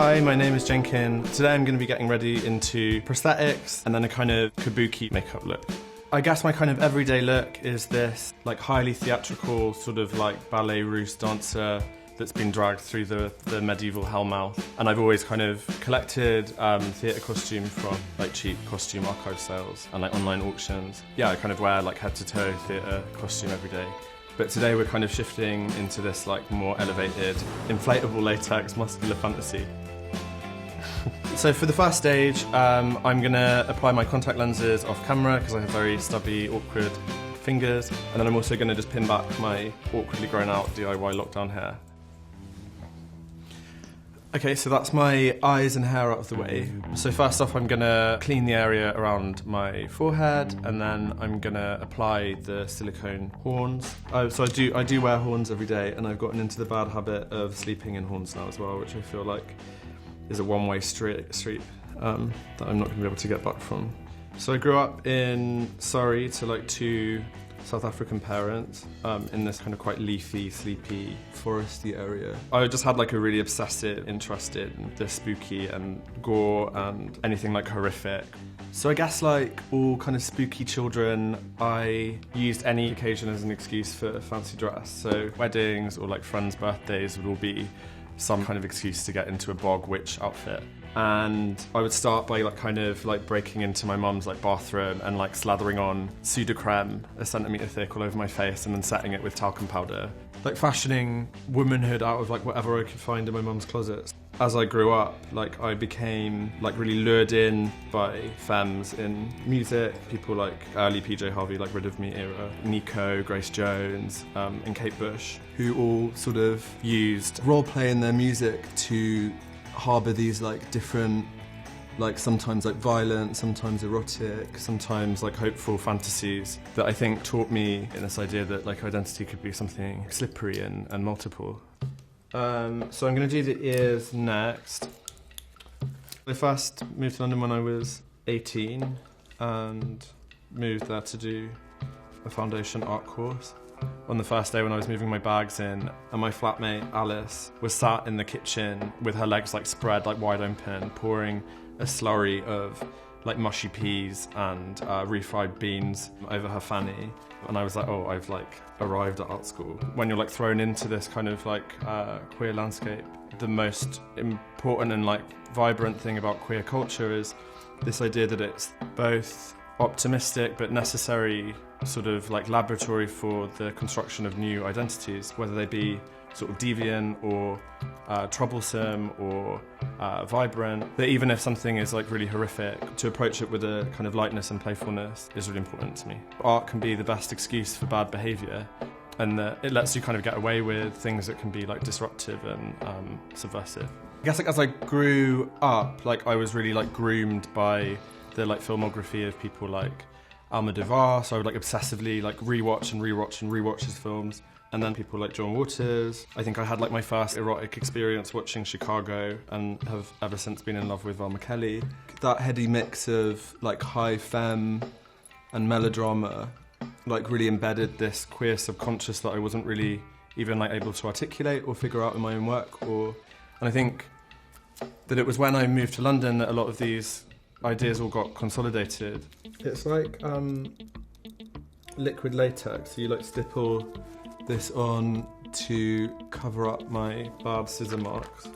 Hi, my name is Jenkin. Today I'm going to be getting ready into prosthetics and then a kind of kabuki makeup look. I guess my kind of everyday look is this like highly theatrical sort of like ballet russe dancer that's been dragged through the medieval hellmouth. And I've always kind of collected theatre costume from like cheap costume archive sales and like online auctions. Yeah, I kind of wear like head to toe theatre costume every day. But today we're kind of shifting into this like more elevated, inflatable latex muscular fantasy. So for the first stage, I'm gonna apply my contact lenses off camera because I have very stubby, awkward fingers. And then I'm also gonna just pin back my awkwardly grown out DIY lockdown hair. Okay, so that's my eyes and hair out of the way. So first off, I'm gonna clean the area around my forehead, and then I'm gonna apply the silicone horns. So I do wear horns every day, and I've gotten into the bad habit of sleeping in horns now as well, which I feel like is a one-way street that I'm not gonna be able to get back from. So I grew up in Surrey to like two South African parents in this kind of quite leafy, sleepy, foresty area. I just had like a really obsessive interest in the spooky and gore and anything like horrific. So I guess like all kind of spooky children, I used any occasion as an excuse for fancy dress. So weddings or like friends' birthdays would all be some kind of excuse to get into a bog witch outfit. And I would start by like kind of like breaking into my mum's like bathroom and like slathering on pseudocreme a centimetre thick all over my face and then setting it with talcum powder. Like fashioning womanhood out of like whatever I could find in my mum's closets. As I grew up, like I became like really lured in by femmes in music, people like early PJ Harvey, like Rid of Me era, Nico, Grace Jones, and Kate Bush, who all sort of used role play in their music to harbour these like different, like sometimes like violent, sometimes erotic, sometimes like hopeful fantasies that I think taught me in this idea that like identity could be something slippery and multiple. So I'm going to do the ears next. I first moved to London when I was 18 and moved there to do a foundation art course. On the first day when I was moving my bags in, and my flatmate Alice was sat in the kitchen with her legs like spread like wide open, pouring a slurry of like mushy peas and refried beans over her fanny. And I was like, oh, I've like arrived at art school. When you're like thrown into this kind of like queer landscape, the most important and like vibrant thing about queer culture is this idea that it's both optimistic but necessary sort of like laboratory for the construction of new identities, whether they be sort of deviant or troublesome or vibrant. That even if something is like really horrific, to approach it with a kind of lightness and playfulness is really important to me. Art can be the best excuse for bad behaviour, and that it lets you kind of get away with things that can be like disruptive and subversive. I guess like as I grew up, like I was really like groomed by the like filmography of people like Almodovar, so I would like obsessively like rewatch his films. And then people like John Waters. I think I had like my first erotic experience watching Chicago and have ever since been in love with Velma Kelly. That heady mix of like high femme and melodrama like really embedded this queer subconscious that I wasn't really even like able to articulate or figure out in my own work. And I think that it was when I moved to London that a lot of these ideas all got consolidated. It's like liquid latex, so you like stipple this on to cover up my bad scissor marks.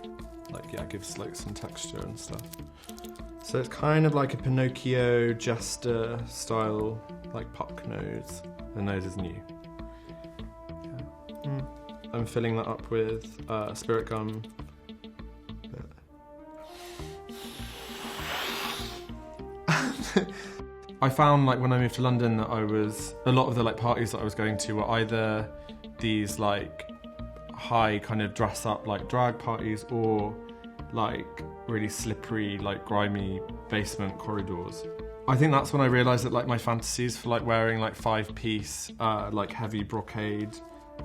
Like, yeah, it gives like some texture and stuff. So it's kind of like a Pinocchio jester style, like puck nose. The nose is new. Yeah. I'm filling that up with spirit gum. I found like when I moved to London that a lot of the like parties that I was going to were either these like high kind of dress up like drag parties or like really slippery like grimy basement corridors. I think that's when I realised that like my fantasies for like wearing like 5-piece like heavy brocade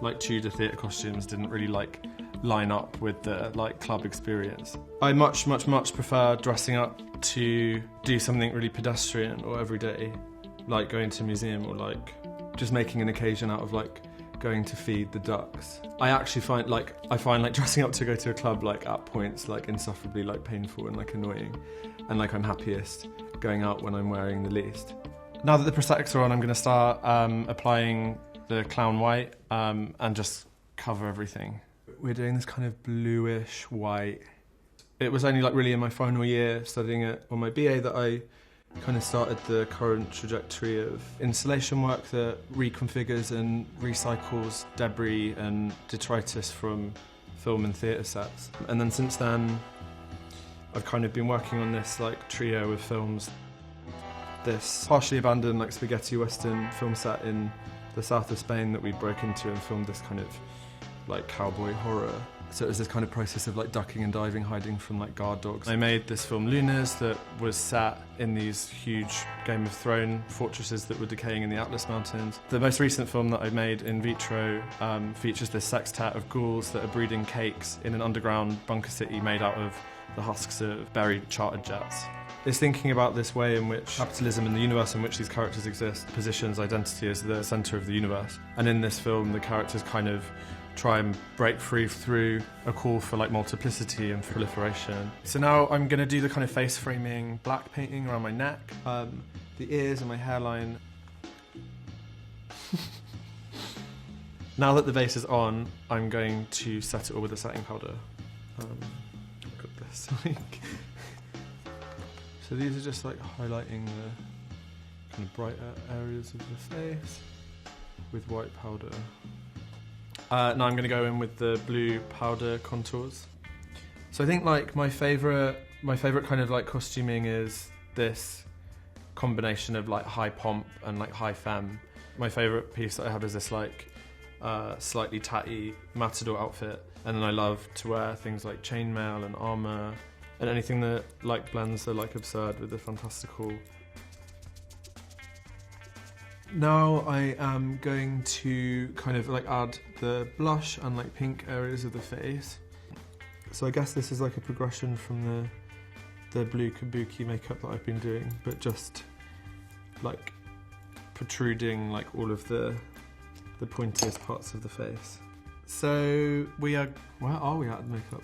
like Tudor theatre costumes didn't really like line up with the like club experience. I much prefer dressing up to do something really pedestrian or everyday, like going to a museum or like just making an occasion out of like going to feed the ducks. I find like dressing up to go to a club like at points like insufferably like painful and like annoying, and like I'm happiest going out when I'm wearing the least. Now that the prosthetics are on, I'm going to start applying the clown white and just cover everything. We're doing this kind of bluish white. It was only like really in my final year studying it on my BA that I kind of started the current trajectory of installation work that reconfigures and recycles debris and detritus from film and theatre sets. And then since then, I've kind of been working on this like trio of films. This partially abandoned like spaghetti western film set in the south of Spain that we broke into and filmed this kind of like cowboy horror. So it was this kind of process of like ducking and diving, hiding from like guard dogs. I made this film Lunas that was set in these huge Game of Thrones fortresses that were decaying in the Atlas Mountains. The most recent film that I made in vitro features this sextet of ghouls that are breeding cakes in an underground bunker city made out of the husks of buried charter jets. It's thinking about this way in which capitalism and the universe in which these characters exist positions identity as the centre of the universe. And in this film, the characters kind of try and break free through a call for like multiplicity and proliferation. So now I'm going to do the kind of face framing black painting around my neck, the ears and my hairline. Now that the base is on, I'm going to set it all with a setting powder. Look at this. So these are just like highlighting the kind of brighter areas of the face with white powder. Now I'm going to go in with the blue powder contours. So I think like my favourite kind of like costuming is this combination of like high pomp and like high femme. My favourite piece that I have is this like slightly tatty matador outfit, and then I love to wear things like chainmail and armour and anything that like blends the like absurd with the fantastical. Now I am going to kind of like add the blush and like pink areas of the face. So I guess this is like a progression from the blue kabuki makeup that I've been doing, but just like protruding like all of the pointiest parts of the face. So where are we at makeup?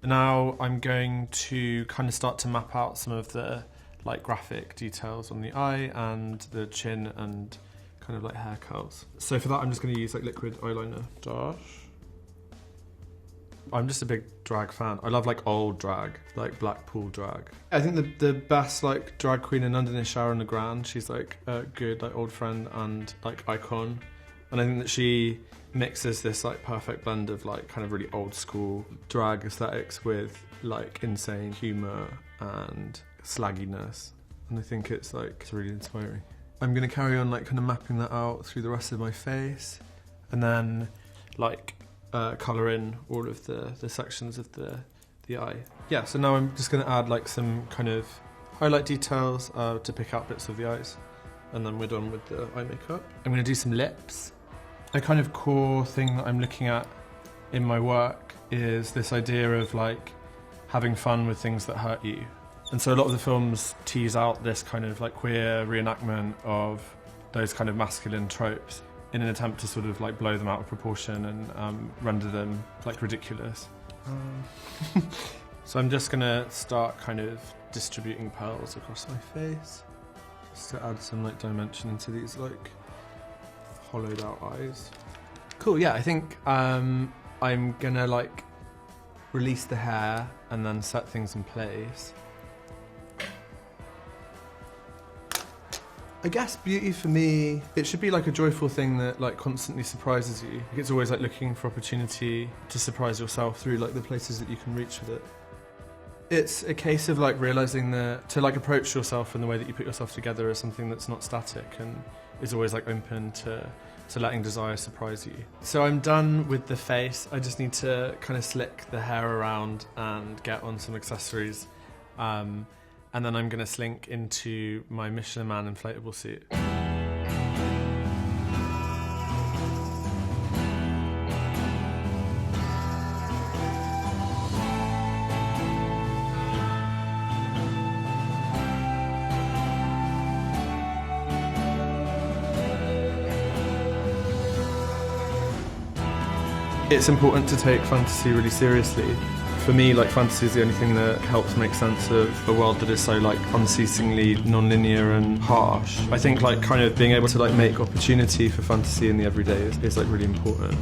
Now I'm going to kind of start to map out some of the like graphic details on the eye and the chin and kind of like hair curls. So for that I'm just going to use like liquid eyeliner. I'm just a big drag fan. I love like old drag, like Blackpool drag. I think the best like drag queen in London is Sharon Legrand. She's like a good like old friend and like icon. And I think that she mixes this like perfect blend of like kind of really old school drag aesthetics with like insane humour and slagginess, and I think it's really inspiring. I'm going to carry on like kind of mapping that out through the rest of my face, and then like colour in all of the sections of the eye. Yeah, so now I'm just going to add like some kind of highlight details to pick out bits of the eyes, and then we're done with the eye makeup. I'm going to do some lips. A kind of core thing that I'm looking at in my work is this idea of like having fun with things that hurt you. And so a lot of the films tease out this kind of like queer reenactment of those kind of masculine tropes in an attempt to sort of like blow them out of proportion and render them like ridiculous. So I'm just gonna start kind of distributing pearls across my face just to add some like dimension into these like hollowed out eyes. Cool, yeah, I think I'm gonna like release the hair and then set things in place. I guess beauty for me, it should be like a joyful thing that like constantly surprises you. It's always like looking for opportunity to surprise yourself through like the places that you can reach with it. It's a case of like realizing that to like approach yourself and the way that you put yourself together as something that's not static and is always like open to letting desire surprise you. So I'm done with the face. I just need to kind of slick the hair around and get on some accessories. And then I'm going to slink into my Michelin Man inflatable suit. it's important to take fantasy really seriously. For me, like, fantasy is the only thing that helps make sense of a world that is so, like, unceasingly non-linear and harsh. I think, like, kind of being able to, like, make opportunity for fantasy in the everyday is like, really important.